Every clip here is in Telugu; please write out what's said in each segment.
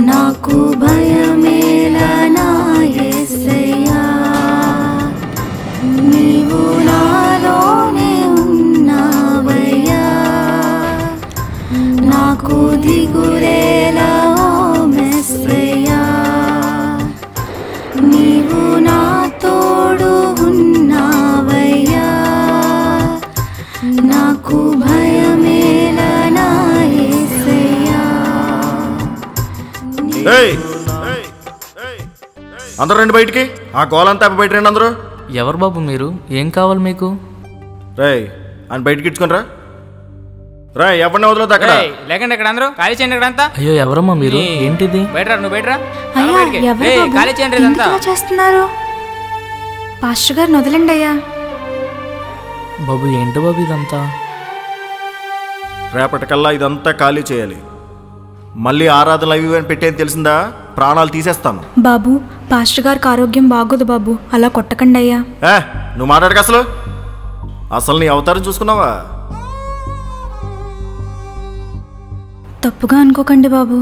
నాకు భయమేలా నా యేసయ్యా, నీవు నాలోనే ఉన్నావయ్యా. నాకు దిగులేలా ఓ మెస్సయ్యా, నీవు నా తోడు ఉన్నావయ్యా. నాకు భయమేలా నా యేసయ్యా. అందరూ రండి బయటికి. ఆ గోలంతా బయట రండి అందరూ. ఎవరు బాబు మీరు? ఏం కావాలి మీకు? రాయ్ అని బయటకి ఇచ్చుకుని రా. రాయ్ ఎవరిని వదలదు అక్కడ. లేకండి ఇక్కడ అందరూ ఖాళీ చేయండి ఇక్కడ అంతా. అయ్యో ఎవరమ్మా మీరు? ఏంటిది? బయటరా, నువ్వు బయటరా. ఖాళీ చేయండి చేస్తున్నారు. పాస్టర్ గారు వదలండి అయ్యా. బాబు ఏంటి బాబు ఇదంతా? రేపటికల్లా ఇదంతా ఖాళీ చేయాలి. మళ్ళీ ఆరాధనలు అవి అని పెట్టేది తెలిసిందా? ప్రాణాలు తీసేస్తాను. బాబు పాస్టర్ గారికి ఆరోగ్యం బాగోదు బాబు, అలా కొట్టకండి అయ్యా. నువ్వు మాట్లాడక అసలు నీ అవతారం చూసుకున్నావా? తప్పుగా అనుకోకండి బాబు,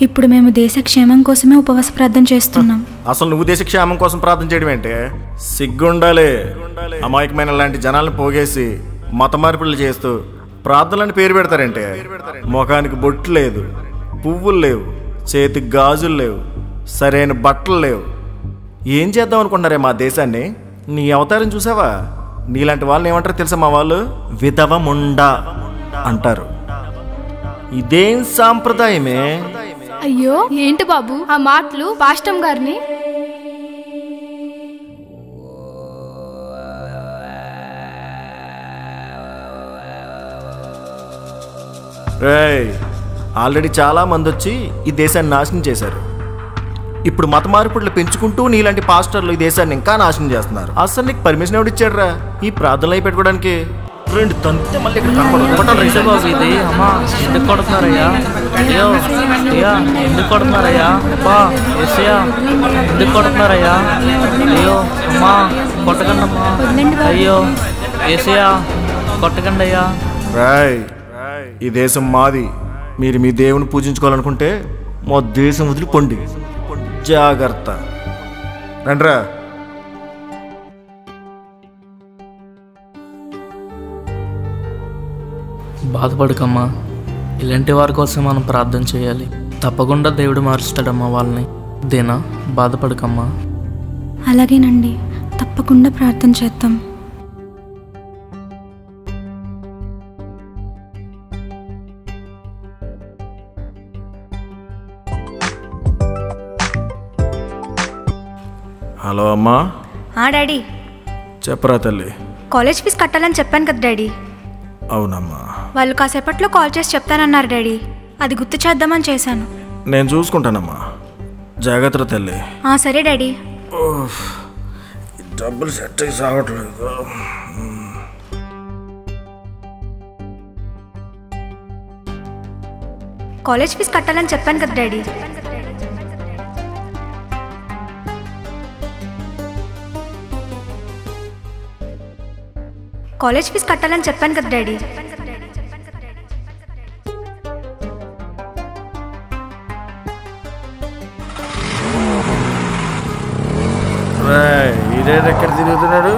ఇప్పుడు మేము దేశ క్షేమం కోసమే ఉపవాస ప్రార్థన చేస్తున్నాం. అసలు నువ్వు దేశ క్షేమం కోసం ప్రార్థన చేయడం ఏంటే? సిగ్గుండాలి. అమాయకమైన లాంటి జనాలను పోగేసి మత మార్పులు చేస్తూ ప్రార్థనలని పేరు పెడతారంటే ముఖానికి బొట్టు లేదు, పువ్వులు లేవు, చేతికి గాజులు లేవు, సరైన బట్టలు లేవు. ఏం చేద్దాం అనుకున్నారే మా దేశాన్ని? నీ అవతారం చూసావా? నీలాంటి వాళ్ళని ఏమంటారు తెలుసా మా వాళ్ళు? విధవ ముండా అంటారు. ఇదేం సాంప్రదాయమే? అయ్యో ఏంటి బాబు ఆ మాటలు? పాస్టమ్ గారిని ఆల్రెడీ చాలా మంది వచ్చి ఈ దేశాన్ని నాశనం చేశారు. ఇప్పుడు మత మార్పులు పెంచుకుంటూ నీలాంటి పాస్టర్లు ఈ దేశాన్ని ఇంకా నాశనం చేస్తున్నారు. అసలు నీకు పర్మిషన్ ఎవడు ఇచ్చాడురా ఈ ప్రార్థనలు అయి పెట్టుకోవడానికి? రెండు తంతే మళ్ళీ ఇక్కడ బాబు ఇది. అమ్మా ఎందుకు కొడుతున్నారయ్యా? అయ్యో అయ్యా ఎందుకు కొడుతున్నారయ్యా? అబ్బా ఏసయ్యా ఎందుకు కొడుతున్నారయ్యా? అయ్యో అమ్మా కొట్టకండి అమ్మా. అయ్యో ఏసయ్యా కొట్టకండి అయ్యా. రాయ్ ఈ దేశం మాది. మీరు మీ దేవుని పూజించుకోవాలనుకుంటే మా దేశం వదిలిపోండి. జాగ్రత్త. రండ్రా. బాధపడకమ్మా, ఇలాంటి వారి కోసం మనం ప్రార్థన చేయాలి. తప్పకుండా దేవుడు మారుస్తాడమ్మా వాళ్ళని. దేనా బాధపడకమ్మా. అలాగేనండి, తప్పకుండా ప్రార్థన చేద్దాం. హలో అమ్మా. డాడీ చెప్పరా తల్లి. కాలేజ్ ఫీజు కట్టాలని చెప్పాను కదా డాడీ. అవునమ్మా. వాళ్ళు కాసేపట్లో కాల్ చేసి చెప్తానన్నారు డాడీ. అది గుర్తు చేద్దామని చేశాను. నేను చూసుకుంటానమ్మా. జాగ్రత్త తల్లి. సరే డాడీ. డబ్బులు సెట్ అయ్యి సాగట్లేదు. కాలేజ్ ఫీజు కట్టాలని చెప్పాను కదా డాడీ. కాలేజ్ ఫీజు కట్టాలని చెప్పాను కదా డాడీ. ఇదే ఎక్కడ తిరుగుతున్నాడు?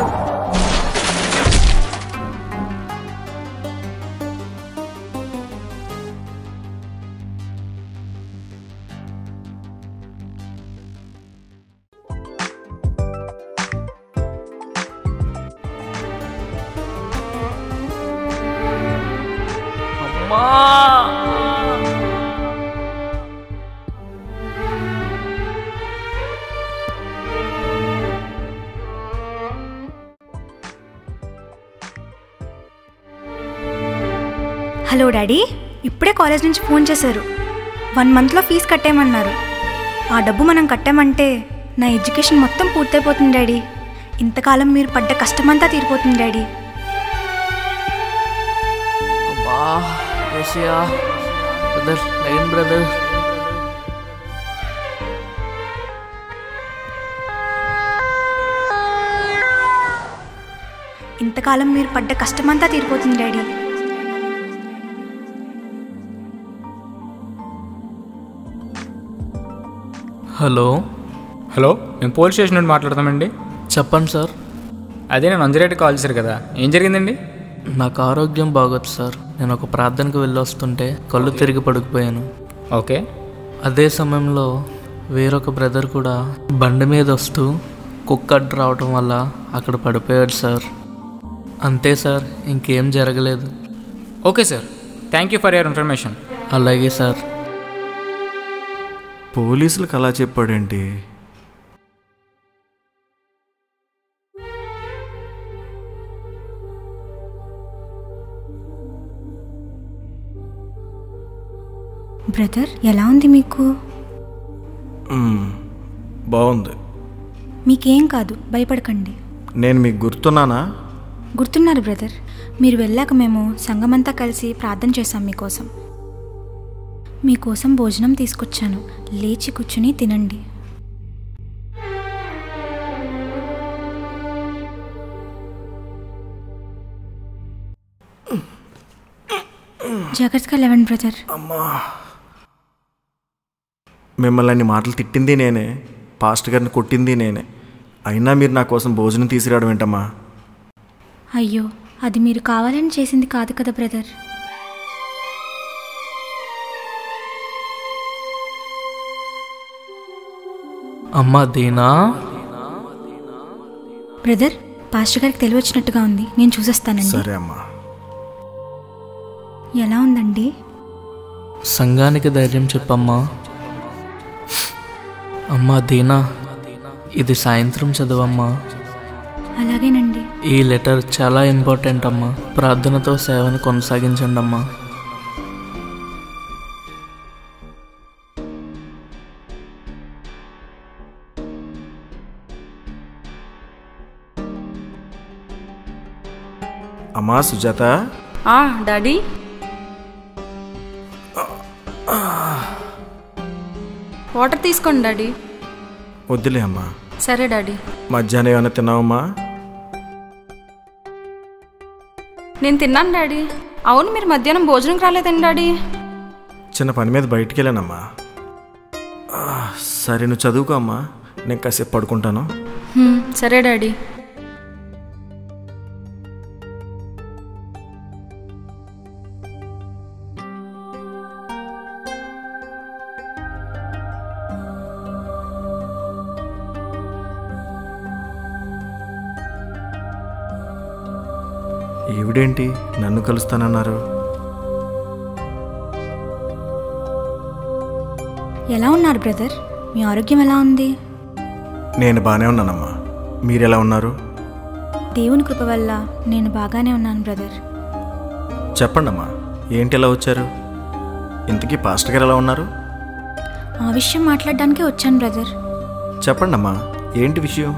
హలో డాడీ, ఇప్పుడే కాలేజ్ నుంచి ఫోన్ చేశారు. 1 మంత్లో ఫీజు కట్టేయమన్నారు. ఆ డబ్బు మనం కట్టామంటే నా ఎడ్యుకేషన్ మొత్తం పూర్తయిపోతుంది డాడీ. ఇంతకాలం మీరు పడ్డ కష్టమంతా తీరిపోతుంది డాడీ. అబ్బా ఏసయ్యా బ్రదర్, లైన్ బ్రదర్. ఇంతకాలం మీరు పడ్డ కష్టమంతా తీరిపోతుంది డాడీ. హలో. హలో, మేము పోలీస్ స్టేషన్ నుండి మాట్లాడతామండి. చెప్పండి సార్. అదే నేను అంజరేటి కాల్ చేశారు కదా, ఏం జరిగిందండి? నాకు ఆరోగ్యం బాగోదు సార్. నేను ఒక ప్రార్థనకు వెళ్ళి వస్తుంటే కళ్ళు తిరిగి పడిపోయాను. ఓకే. అదే సమయంలో వేరొక బ్రదర్ కూడా బండి మీద వస్తూ కుక్క అడ్డు రావటం వల్ల అక్కడ పడిపోయాడు సార్. అంతే సార్, ఇంకేం జరగలేదు. Okay sir, thank you for your information. అలాగే సార్. పోలీసులకు అలా చెప్పాడేంటి? బ్రదర్, ఎలా ఉంది మీకు? బాగుంది. మీకేం కాదు, భయపడకండి. నేను మీకు గుర్తున్నానా? గుర్తున్నారు బ్రదర్. మీరు వెళ్ళాక మేము సంఘమంతా కలిసి ప్రార్థన చేశాం మీకోసం. మీకోసం భోజనం తీసుకొచ్చాను, లేచి కూర్చుని తినండి. జాగ్రత్తగా లేవండి బ్రదర్. అమ్మా, మిమ్మల్ని అన్ని మాటలు తిట్టింది నేనే, పాస్టర్ గారిని కొట్టింది నేనే. అయినా మీరు నా కోసం భోజనం తీసుకురావడం ఏంటమ్మా? అయ్యో, అది మీరు కావాలని చేసింది కాదు కదా బ్రదర్. అమ్మా దీనా. బ్రదర్, పాస్టర్ గారికి తెలివచ్చినట్టుగా ఉంది, నేను చూసేస్తానండి. సరే అమ్మా. ఎలా ఉందండి? సంఘానికి ధైర్యం చెప్పమ్మా. అమ్మా దీనా, ఇది సాయంత్రం చదవమ్మా. అలాగేనండి. ఈ లెటర్ చాలా ఇంపార్టెంట్ అమ్మా. ప్రార్థనతో సేవను కొనసాగించండి అమ్మా. అమ్మా సుజాత. డాడీ. వాటర్ తీసుకోండి డాడీ. వద్దులే అమ్మా. సరే డాడీ. మధ్యాహ్నం ఏమైనా తిన్నావమ్మా? నేను తిన్నాను డాడీ. అవును, మీరు మధ్యాహ్నం భోజనంకి రాలేదండి డాడీ? చిన్న పని మీద బయటికి వెళ్ళానమ్మా. సరే, నువ్వు చదువుకో అమ్మా, నేను కాసేపు పడుకుంటాను. సరే డాడీ. ఈవిడేంటి నన్ను కలుస్తానన్నారు? ఎలా ఉన్నారు బ్రదర్? మీ ఆరోగ్యం ఎలా ఉంది? నేను బాగానే ఉన్నానమ్మా. మీరెలా ఉన్నారు? దేవుని కృప వల్ల నేను బాగానే ఉన్నాను బ్రదర్. చెప్పండమ్మా, ఏంటి ఎలా వచ్చారు? ఇంతకీ పాస్టర్ గారు ఎలా ఉన్నారు? ఆ విషయం మాట్లాడడానికే వచ్చాను బ్రదర్. చెప్పండమ్మా, ఏంటి విషయం?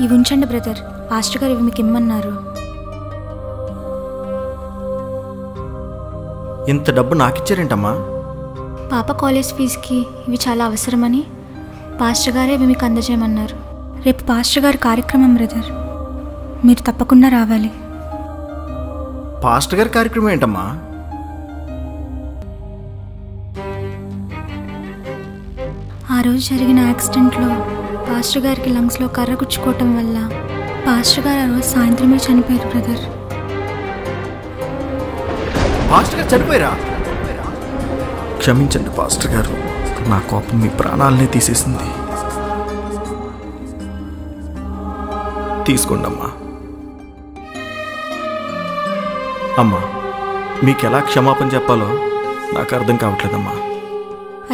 ఇవి ఉంచండి బ్రదర్, పాస్టర్ గారు ఇవి మీకు ఇమ్మన్నారు. ఇంత డబ్బు నాకిచ్చారేంటమ్మా? పాప కాలేజ్ ఫీజుకి ఇవి చాలా అవసరమని పాస్టర్ గారే ఇవి మీకు అందజేయమన్నారు. రేపు పాస్టర్ గారి కార్యక్రమం బ్రదర్, మీరు తప్పకుండా రావాలి. పాస్టర్ గారి కార్యక్రమం ఏంటమ్మా? ఆ రోజు జరిగిన యాక్సిడెంట్లో పాస్టర్ గారికి లంగ్స్లో కర్ర గుచ్చుకోవటం వల్ల పాస్టర్ గారు ఆ రోజు సాయంత్రమే చనిపోయారు బ్రదర్. పాస్టర్ గారు చనిపోయారా? క్షమించండి పాస్టర్ గారు, నా కోపం మీ ప్రాణాలనే తీసేసింది. తీసుకోండి అమ్మా. అమ్మా, మీకు ఎలా క్షమాపణ చెప్పాలో నాకు అర్థం కావట్లేదమ్మా.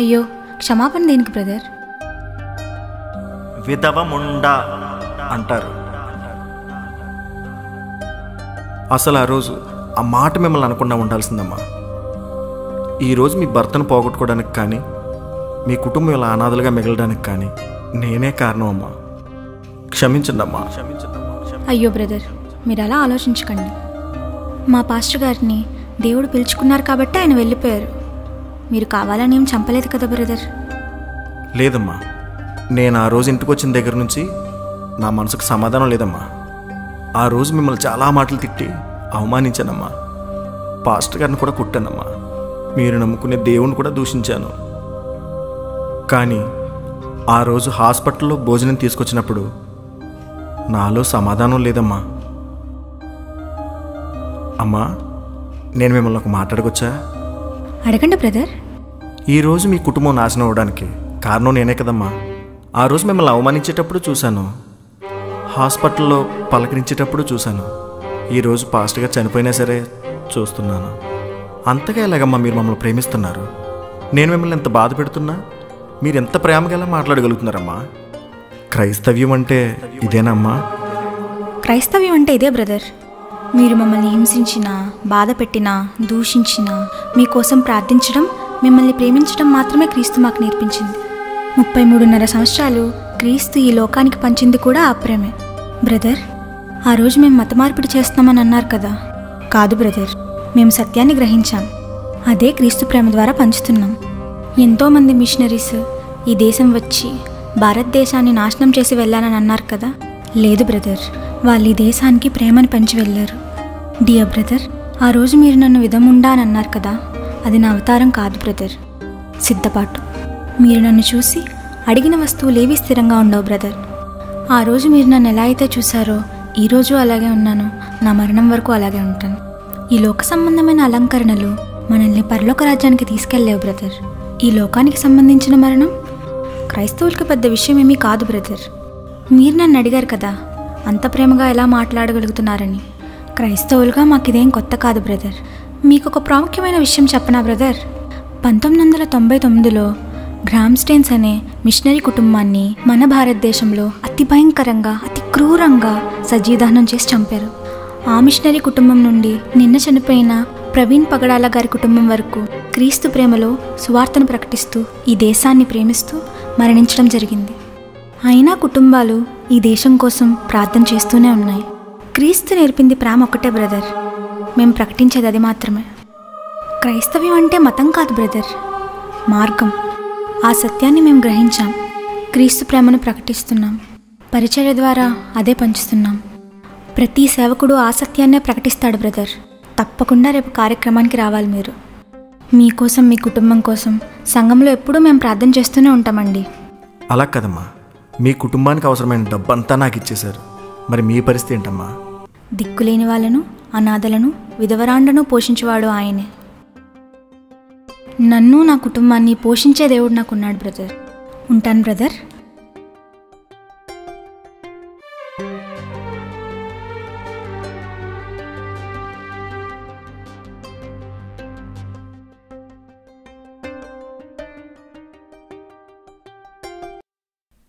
అయ్యో, క్షమాపణ దేనికి బ్రదర్? విధవముండా అంటారు. అసలు ఆ రోజు ఆ మాట మిమ్మల్ని అనకుండా ఉండాల్సిందమ్మా. ఈరోజు మీ భర్తను పోగొట్టుకోవడానికి కానీ మీ కుటుంబం ఇలా అనాథలుగా మిగలడానికి కానీ నేనే కారణం అమ్మా. క్షమించండి అమ్మా. అయ్యో బ్రదర్, మీరు అలా ఆలోచించకండి. మా పాస్టర్ గారిని దేవుడు పిలుచుకున్నారు కాబట్టి ఆయన వెళ్ళిపోయారు. మీరు కావాలని ఏం చంపలేదు కదా బ్రదర్. లేదమ్మా, నేను ఆ రోజు ఇంటికి వచ్చిన దగ్గర నుంచి నా మనసుకు సమాధానం లేదమ్మా. ఆ రోజు మిమ్మల్ని చాలా మాటలు తిట్టి అవమానించానమ్మా. పాస్టర్ గారిని కూడా కొట్టానమ్మా. మీరు నమ్ముకునే దేవుని కూడా దూషించాను. కానీ ఆ రోజు హాస్పిటల్లో భోజనం తీసుకొచ్చినప్పుడు నాలో సమాధానం లేదమ్మా. అమ్మా, నేను మిమ్మల్ని ఒక మాట్లాడకొచ్చా? అడగండి బ్రదర్. ఈరోజు మీ కుటుంబం నాశనం అవ్వడానికి కారణం నేనే కదమ్మా. ఆ రోజు మిమ్మల్ని అవమానించేటప్పుడు చూశాను, హాస్పిటల్లో పలకరించేటప్పుడు చూశాను, ఈరోజు పాస్ట్గా చనిపోయినా సరే చూస్తున్నాను. అంతగా ఎలాగమ్మా మీరు మమ్మల్ని ప్రేమిస్తున్నారు? నేను మిమ్మల్ని ఎంత బాధ పెడుతున్నా మీరు ఎంత ప్రేమగా ఎలా మాట్లాడగలుగుతున్నారమ్మా? క్రైస్తవ్యం అంటే ఇదేనమ్మా? క్రైస్తవ్యం అంటే ఇదే బ్రదర్. మీరు మమ్మల్ని హింసించినా, బాధ పెట్టినా, దూషించినా మీకోసం ప్రార్థించడం, మిమ్మల్ని ప్రేమించడం మాత్రమే క్రీస్తు మాకు నేర్పించింది. 33.5 సంవత్సరాలు క్రీస్తు ఈ లోకానికి పంచింది కూడా ఆ ప్రేమే. బ్రదర్, ఆ రోజు మేము మత మార్పిడి చేస్తామని అన్నారు కదా. కాదు బ్రదర్, మేము సత్యాన్ని గ్రహించాం. అదే క్రీస్తు ప్రేమ ద్వారా పంచుతున్నాం. ఎంతోమంది మిషనరీస్ ఈ దేశం వచ్చి భారతదేశాన్ని నాశనం చేసి వెళ్ళానని అన్నారు కదా. లేదు బ్రదర్, వాళ్ళు ఈ దేశానికి ప్రేమను పంచి వెళ్ళారు. డియర్ బ్రదర్, ఆ రోజు మీరు నన్ను విధముండా అని అన్నారు కదా, అది నా అవతారం కాదు బ్రదర్, సిద్ధపాటు. మీరు నన్ను చూసి అడిగిన వస్తువులేవి స్థిరంగా ఉండవు బ్రదర్. ఆ రోజు మీరు నన్ను ఎలా అయితే చూశారో ఈరోజు అలాగే ఉన్నాను, నా మరణం వరకు అలాగే ఉంటాను. ఈ లోక సంబంధమైన అలంకరణలు మనల్ని పరలోక రాజ్యానికి తీసుకెళ్లేవు బ్రదర్. ఈ లోకానికి సంబంధించిన మరణం క్రైస్తవులకు పెద్ద విషయం ఏమీ కాదు బ్రదర్. మీరు నన్ను అడిగారు కదా అంత ప్రేమగా ఎలా మాట్లాడగలుగుతున్నారని. క్రైస్తవులుగా మాకిదేం కొత్త కాదు బ్రదర్. మీకు ఒక ప్రాముఖ్యమైన విషయం చెప్పనా బ్రదర్? 1999లో గ్రామ్స్టైన్స్ అనే మిషనరీ కుటుంబాన్ని మన భారతదేశంలో అతి భయంకరంగా, అతి క్రూరంగా సజీదహనం చేసి చంపారు. ఆ మిషనరీ కుటుంబం నుండి నిన్న చనిపోయిన ప్రవీణ్ పగడాల గారి కుటుంబం వరకు క్రీస్తు ప్రేమలో సువార్తను ప్రకటిస్తూ ఈ దేశాన్ని ప్రేమిస్తూ మరణించడం జరిగింది. అయినా కుటుంబాలు ఈ దేశం కోసం ప్రార్థన చేస్తూనే ఉన్నాయి. క్రీస్తు నేర్పింది ప్రేమ ఒక్కటే బ్రదర్. మేము ప్రకటించేది అది మాత్రమే. క్రైస్తవ్యం అంటే మతం కాదు బ్రదర్, మార్గం. ఆ సత్యాన్ని మేము గ్రహించాం. క్రీస్తు ప్రేమను ప్రకటిస్తున్నాం. పరిచర్య ద్వారా అదే పంచుతున్నాం. ప్రతి సేవకుడు ఆ సత్యాన్నే ప్రకటిస్తాడు బ్రదర్. తప్పకుండా రేపు కార్యక్రమానికి రావాలి మీరు. మీకోసం, మీ కుటుంబం కోసం సంఘంలో ఎప్పుడూ మేము ప్రార్థన చేస్తూనే ఉంటామండి. అలా కదమ్మా, మీ కుటుంబానికి అవసరమైన డబ్బంతా నాకు ఇచ్చేశారు. మరి మీ పరిస్థితి ఏంటమ్మా? దిక్కులేని వాళ్ళను, అనాథలను, విధవరాండను పోషించేవాడు ఆయనే. నన్ను, నా కుటుంబాన్ని పోషించే దేవుడు నాకున్నాడు బ్రదర్. ఉంటాను బ్రదర్.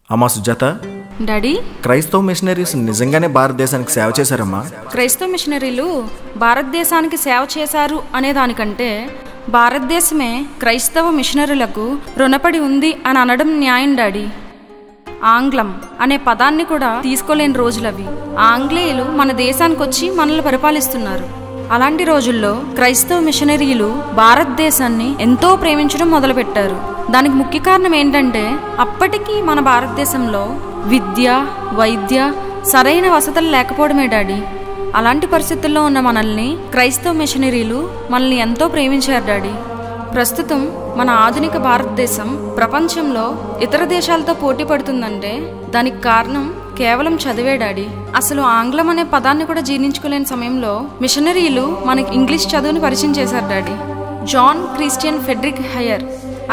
అమ్మా సుజాత, డాడీ, క్రైస్తవ మిషనరీస్ నిజంగానే భారతదేశానికి సేవ చేశారమ్మా? క్రైస్తవ మిషనరీలు భారతదేశానికి సేవ చేశారు అనే దానికంటే భారతదేశమే క్రైస్తవ మిషనరీలకు రుణపడి ఉంది అని అనడం న్యాయం డాడీ. ఆంగ్లం అనే పదాన్ని కూడా తీసుకోలేని రోజులవి. ఆంగ్లేయులు మన దేశానికి వచ్చి మనల్ని పరిపాలిస్తున్నారు. అలాంటి రోజుల్లో క్రైస్తవ మిషనరీలు భారతదేశాన్ని ఎంతో ప్రేమించడం మొదలుపెట్టారు. దానికి ముఖ్య కారణం ఏంటంటే అప్పటికి మన భారతదేశంలో విద్య, వైద్య, సరైన వసతులు లేకపోవడమే డాడీ. అలాంటి పరిస్థితుల్లో ఉన్న మనల్ని క్రైస్తవ మిషనరీలు మనల్ని ఎంతో ప్రేమించారు డాడీ. ప్రస్తుతం మన ఆధునిక భారతదేశం ప్రపంచంలో ఇతర దేశాలతో పోటీ పడుతుందంటే దానికి కారణం కేవలం చదివే డాడీ. అసలు ఆంగ్లం అనే పదాన్ని కూడా జీర్ణించుకోలేని సమయంలో మిషనరీలు మనకి ఇంగ్లీష్ చదువుని పరిచయం చేశారు daddy. John Christian Frederick Heyer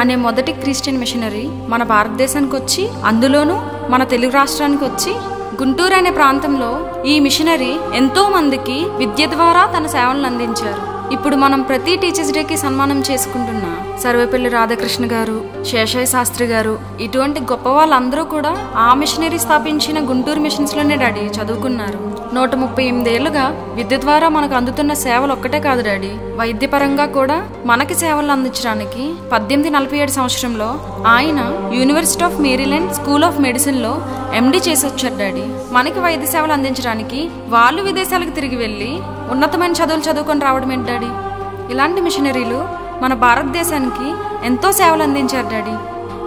అనే మొదటి క్రిస్టియన్ మిషనరీ మన భారతదేశానికి వచ్చి, అందులోనూ మన తెలుగు రాష్ట్రానికి వచ్చి గుంటూరు అనే ప్రాంతంలో ఈ మిషనరీ ఎంతో మందికి విద్య ద్వారా తన సేవలను అందించారు. ఇప్పుడు మనం ప్రతి టీచర్స్ డేకి సన్మానం చేసుకుంటున్న సర్వేపల్లి రాధాకృష్ణ గారు, శేషయ్య శాస్త్రి గారు, ఇటువంటి గొప్ప వాళ్ళందరూ కూడా ఆ మిషనరీ స్థాపించిన గుంటూరు మిషన్స్లోనే డాడీ చదువుకున్నారు. 138 ఏళ్లుగా విద్య ద్వారా మనకు అందుతున్న సేవలు ఒక్కటే కాదు డాడీ, వైద్యపరంగా కూడా మనకి సేవలు అందించడానికి 1847 సంవత్సరంలో ఆయన university of Maryland school of మెడిసిన్లో ఎండి చేసి వచ్చారు డాడీ. మనకి వైద్య సేవలు అందించడానికి వాళ్ళు విదేశాలకు తిరిగి వెళ్ళి ఉన్నతమైన చదువులు చదువుకొని రావడం ఏంటి డాడీ? ఇలాంటి మిషనరీలు మన భారతదేశానికి ఎంతో సేవలు అందించారు డాడీ.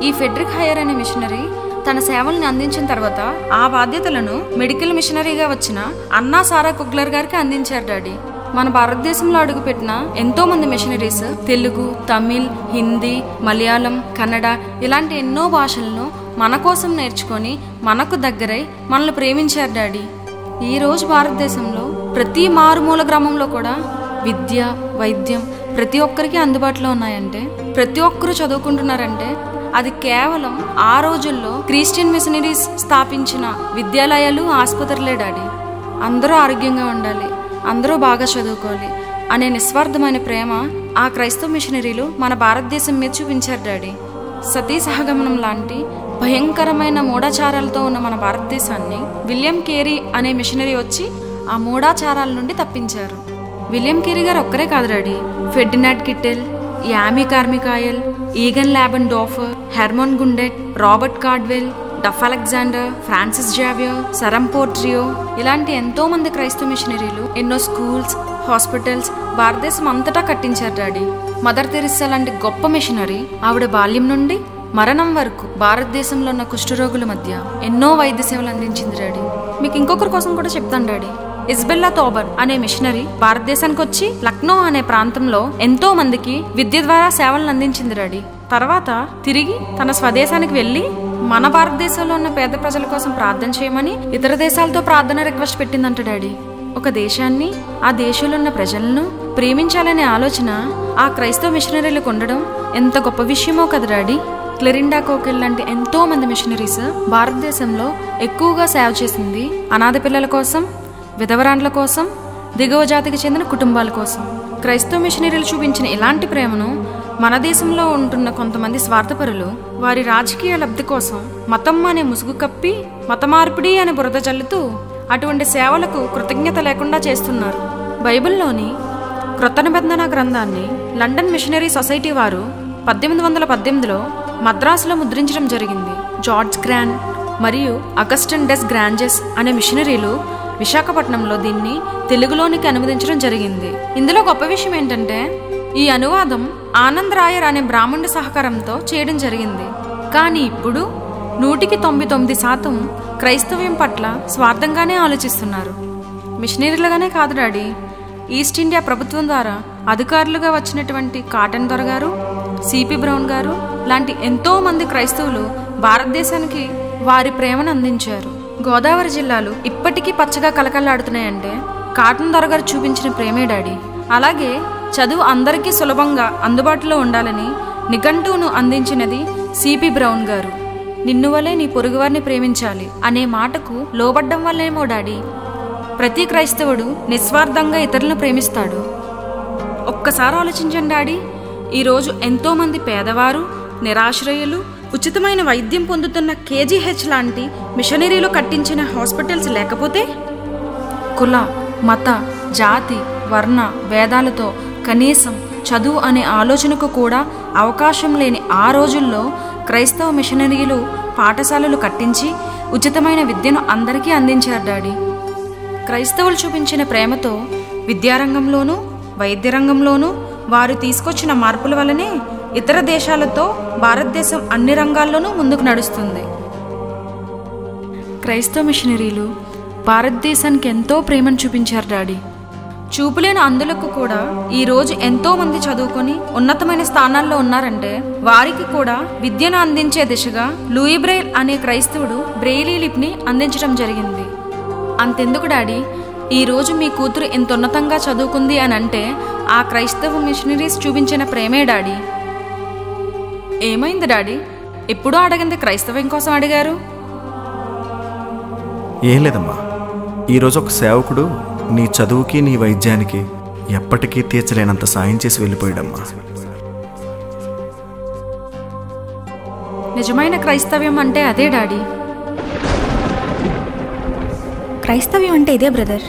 ఈ ఫెడ్రిక్ హయర్ అనే మిషనరీ తన సేవల్ని అందించిన తర్వాత ఆ బాధ్యతలను మెడికల్ మిషనరీగా వచ్చిన అన్నా సారా కుగ్లర్ గారికి అందించారు డాడీ. మన భారతదేశంలో అడుగుపెట్టిన ఎంతో మంది మిషనరీస్ తెలుగు, తమిళ్, హిందీ, మలయాళం, కన్నడ ఇలాంటి ఎన్నో భాషలను మన కోసం నేర్చుకొని మనకు దగ్గరై మనల్ని ప్రేమించారు డాడీ. ఈరోజు భారతదేశంలో ప్రతి మారుమూల గ్రామంలో కూడా విద్య, వైద్యం ప్రతి ఒక్కరికి అందుబాటులో ఉన్నాయంటే, ప్రతి ఒక్కరూ చదువుకుంటున్నారంటే అది కేవలం ఆ రోజుల్లో క్రిస్టియన్ మిషనరీస్ స్థాపించిన విద్యాలయాలు, ఆసుపత్రులే డాడీ. అందరూ ఆరోగ్యంగా ఉండాలి, అందరూ బాగా చదువుకోవాలి అనే నిస్వార్థమైన ప్రేమ ఆ క్రైస్తవ మిషనరీలు మన భారతదేశం మీద చూపించారు డాడీ. సతీ సహగమనం లాంటి భయంకరమైన మూఢాచారాలతో ఉన్న మన భారతదేశాన్ని విలియం కేరీ అనే మిషనరీ వచ్చి ఆ మూఢాచారాల నుండి తప్పించారు. విలియం కేరీ గారు ఒక్కరే కాదు డాడీ, ఫెర్డినాండ్ కిట్టెల్, యామీ కార్మికాయల్, ఈగన్ లాబన్ డోఫర్, Hermann Gundert, Robert Caldwell, Duff Alexander, Francis Xavier, Serampore trio ఇలాంటి ఎంతో మంది క్రైస్తవ మిషనరీలు ఎన్నో స్కూల్స్, హాస్పిటల్స్ భారతదేశం అంతటా కట్టించారు డాడీ. మదర్ తెరిస్సా లాంటి గొప్ప మిషనరీ ఆవిడ బాల్యం నుండి మరణం వరకు భారతదేశంలో ఉన్న కుష్ఠరోగుల మధ్య ఎన్నో వైద్య సేవలు అందించింది డాడీ. మీకు ఇంకొకరి కోసం కూడా చెప్తాను డాడీ. ఇస్బెల్లా తోబర్ అనే మిషనరీ భారతదేశానికి వచ్చి లక్నో అనే ప్రాంతంలో ఎంతో మందికి విద్య ద్వారా సేవలను అందించింది డాడీ. తర్వాత తిరిగి తన స్వదేశానికి వెళ్ళి మన భారతదేశంలో ఉన్న పేద ప్రజల కోసం ప్రార్థన చేయమని ఇతర దేశాలతో ప్రార్థన రిక్వెస్ట్ పెట్టిందంట డాడీ. ఒక దేశాన్ని, ఆ దేశంలో ఉన్న ప్రజలను ప్రేమించాలనే ఆలోచన ఆ క్రైస్తవ మిషనరీలకు ఉండడం ఎంత గొప్ప విషయమో కదా డాడీ. క్లెరిండా కోకెల్ లాంటి ఎంతో మంది మిషనరీస్ భారతదేశంలో ఎక్కువగా సేవ చేసింది అనాథ పిల్లల కోసం, విధవరాండ్ల కోసం, దిగువ జాతికి చెందిన కుటుంబాల కోసం. క్రైస్తవ మిషనరీలు చూపించిన ఇలాంటి ప్రేమను మన దేశంలో ఉంటున్న కొంతమంది స్వార్థపరులు వారి రాజకీయ లబ్ధి కోసం మతం అనే ముసుగు కప్పి మత మార్పిడి అనే బురద జల్లుతూ అటువంటి సేవలకు కృతజ్ఞత లేకుండా చేస్తున్నారు. బైబిల్లోని క్రొత్త నిబంధన గ్రంథాన్ని లండన్ మిషనరీ సొసైటీ వారు 1818లో మద్రాసులో ముద్రించడం జరిగింది. జార్జ్ గ్రాండ్ మరియు అగస్టిన్ డెస్ గ్రాంజెస్ అనే మిషనరీలు విశాఖపట్నంలో దీన్ని తెలుగులోనికి అనువదించడం జరిగింది. ఇందులో గొప్ప విషయం ఏంటంటే ఈ అనువాదం ఆనంద్ రాయర్ అనే బ్రాహ్మణుడి సహకారంతో చేయడం జరిగింది. కానీ ఇప్పుడు 99% క్రైస్తవ్యం పట్ల స్వార్థంగానే ఆలోచిస్తున్నారు. మిషనరీలుగానే కాదు డాడీ, ఈస్ట్ ఇండియా ప్రభుత్వం ద్వారా అధికారులుగా వచ్చినటువంటి కాటన్ దొర గారు, సిపి బ్రౌన్ గారు లాంటి ఎంతో మంది క్రైస్తవులు భారతదేశానికి వారి ప్రేమను అందించారు. గోదావరి జిల్లాలు ఇప్పటికీ పచ్చగా కలకల్లాడుతున్నాయంటే కాటన్ దొర గారు చూపించిన ప్రేమే డాడీ. అలాగే చదువు అందరికీ సులభంగా అందుబాటులో ఉండాలని నిఘంటువును అందించినది సిపి బ్రౌన్ గారు. నిన్ను వలే నీ పొరుగువారిని ప్రేమించాలి అనే మాటకు లోబడ్డం వల్లేమో డాడీ ప్రతి క్రైస్తవుడు నిస్వార్థంగా ఇతరులను ప్రేమిస్తాడు. ఒక్కసారి ఆలోచించండి డాడీ, ఈరోజు ఎంతో మంది పేదవారు, నిరాశ్రయులు ఉచితమైన వైద్యం పొందుతున్న కేజీహెచ్ లాంటి మిషనరీలు కట్టించిన హాస్పిటల్స్ లేకపోతే కుల, మత, జాతి, వర్ణ భేదాలతో కనీసం చదువు అనే ఆలోచనకు కూడా అవకాశం లేని ఆ రోజుల్లో క్రైస్తవ మిషనరీలు పాఠశాలలు కట్టించి ఉచితమైన విద్యను అందరికీ అందించారు డాడీ. క్రైస్తవులు చూపించిన ప్రేమతో విద్యారంగంలోనూ వైద్య రంగంలోనూ వారు తీసుకొచ్చిన మార్పుల వల్లనే ఇతర దేశాలతో భారతదేశం అన్ని రంగాల్లోనూ ముందుకు నడుస్తుంది. క్రైస్తవ మిషనరీలు భారతదేశానికి ఎంతో ప్రేమను చూపించారు డాడీ. చూపులేని అందులకు కూడా ఈరోజు ఎంతో మంది చదువుకొని ఉన్నతమైన స్థానాల్లో ఉన్నారంటే వారికి కూడా విద్యను అందించే దిశగా లూయి బ్రెయిల్ అనే క్రైస్తవుడు బ్రెయిలీ లిపిని అందించడం జరిగింది. అంతెందుకు డాడీ, ఈరోజు మీ కూతురు ఎంత ఉన్నతంగా చదువుకుంది అని అంటే ఆ క్రైస్తవ మిషనరీస్ చూపించిన ప్రేమే డాడీ. ఏమైంది డాడీ, ఎప్పుడూ అడగంది క్రైస్తవం కోసం అడిగారు? ఏం లేదమ్మా, ఈరోజు ఒక సేవకుడు నీ చదువుకి నీ వైద్యానికి ఎప్పటికీ తీర్చలేనంత సాయం చేసి వెళ్ళిపోయాడమ్మా. నిజమైన క్రైస్తవ్యం అంటే అదే డాడీ. క్రైస్తవ్యం అంటే ఇదే బ్రదర్.